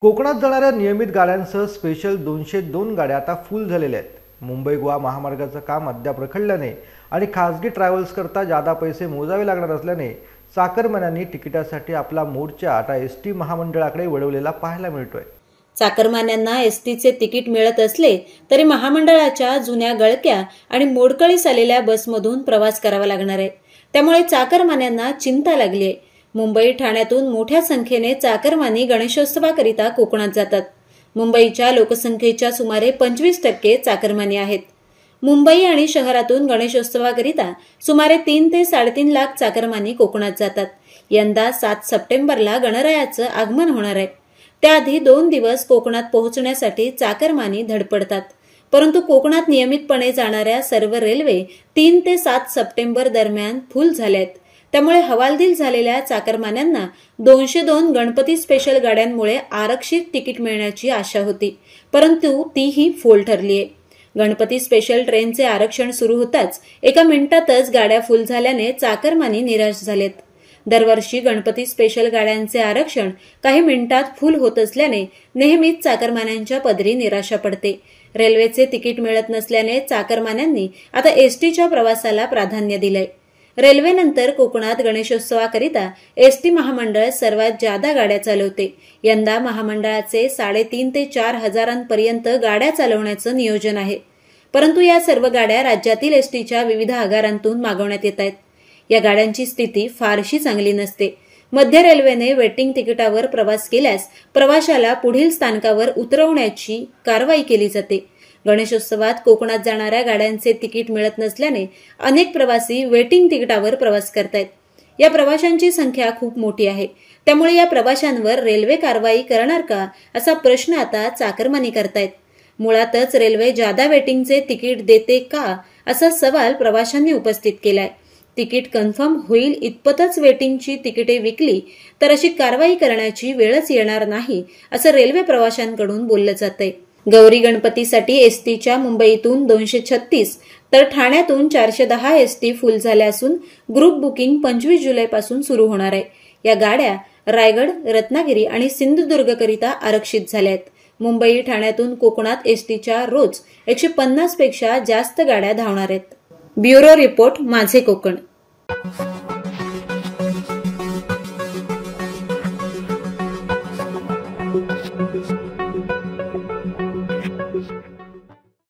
कोकणात जाणाऱ्या नियमित गाड्यांसह स्पेशल 202 गाड्या आता फुल झालेल्या आहेत. मुंबई गोवा महामार्गाचं काम अद्याप रखडल्याने आणि खासगी ट्रॅव्हल्स करता जादा पैसे मोजावे लागणार असल्याने चाकरमान्यांनी तिकिटासाठी आपला मोर्चा आता एसटी महामंडळाकडे वळवलेला पाहायला मिळतोय. चाकरमान्यांना एसटीचे तिकीट मिळत असले तरी महामंडळाच्या जुन्या गळक्या आणि मोडकळीस आलेल्या बसमधून प्रवास करावा लागणार आहे. त्यामुळे चाकरमान्यांना चिंता लागली आहे. मुंबई ठाण्यातून मोठ्या संख्येने चाकरमानी गणेशोत्सवाकरिता कोकणात जातात. मुंबईच्या लोकसंख्येच्या सुमारे 25% चाकरमानी आहेत. मुंबई आणि शहरातून गणेशोत्सवाकरिता सुमारे 3 ते 3.5 लाख चाकरमानी कोकणात जातात. यंदा 7 सप्टेंबरला गणरायाचं आगमन होणार आहे. त्याआधी 2 दिवस कोकणात पोहोचण्यासाठी चाकरमानी धडपडतात. परंतु कोकणात नियमितपणे जाणाऱ्या सर्व रेल्वे 3 ते 7 सप्टेंबर दरम्यान फुल झाल्यात. त्यामुळे हवालदिल झालेल्या चाकरमान्यांना 202 गणपती स्पेशल गाड्यांमुळे आरक्षित तिकीट मिळण्याची आशा होती, परंतु तीही फोल ठरली आहे. गणपती स्पेशल ट्रेनचे आरक्षण सुरू होताच एका मिनिटातच गाड्या फुल झाल्याने चाकरमानी निराश झालेत. दरवर्षी गणपती स्पेशल गाड्यांचे आरक्षण काही मिनिटात फुल होत असल्याने नेहमीच चाकरमान्यांच्या पदरी निराशा पडते. रेल्वेचे तिकीट मिळत नसल्याने चाकरमान्यांनी आता एसटीच्या प्रवासाला प्राधान्य दिलंय. रेल्वेनंतर कोकणात गणेशोत्सवाकरिता एसटी महामंडळ सर्वात जादा गाड्या चालवते. यंदा महामंडळाचे 3.5 ते 4 हजारांपर्यंत गाड्या चालवण्याचं नियोजन आहे. परंतु या सर्व गाड्या राज्यातील एसटीच्या विविध आगारांतून मागवण्यात येत आहेत. या गाड्यांची स्थिती फारशी चांगली नसते. मध्य रेल्वेने वेटिंग तिकिटावर प्रवास केल्यास प्रवाशाला पुढील स्थानकावर उतरवण्याची कारवाई केली जाते. गणेशोत्सवात कोकणात जाणाऱ्या गाड्यांचे तिकीट मिळत नसल्याने अनेक प्रवासी वेटिंग तिकिटावर प्रवास करतायत. या प्रवाशांची संख्या खूप मोठी आहे. त्यामुळे या प्रवाशांवर रेल्वे कारवाई करणार का असा प्रश्न आता चाकरमानी करतायत. मुळातच रेल्वे जादा वेटिंगचे तिकीट देते का असा सवाल प्रवाशांनी उपस्थित केलाय. तिकीट कन्फर्म होईल इतपतच वेटिंगची तिकिटे विकली तर अशी कारवाई करण्याची वेळच येणार नाही असं रेल्वे प्रवाशांकडून बोललं जातंय. गौरी गणपतीसाठी एसटीच्या मुंबईतून 236 तर ठाण्यातून 410 एसटी फुल झाल्या असून ग्रुप बुकिंग 25 जुलैपासून सुरू होणार आहे. या गाड्या रायगड, रत्नागिरी आणि सिंधुदुर्ग करिता आरक्षित झाल्या आहेत. मुंबई ठाण्यातून कोकणात एसटीच्या रोज 150 पेक्षा जास्त गाड्या धावणार आहेत. ब्युरो रिपोर्ट, माझे कोकण.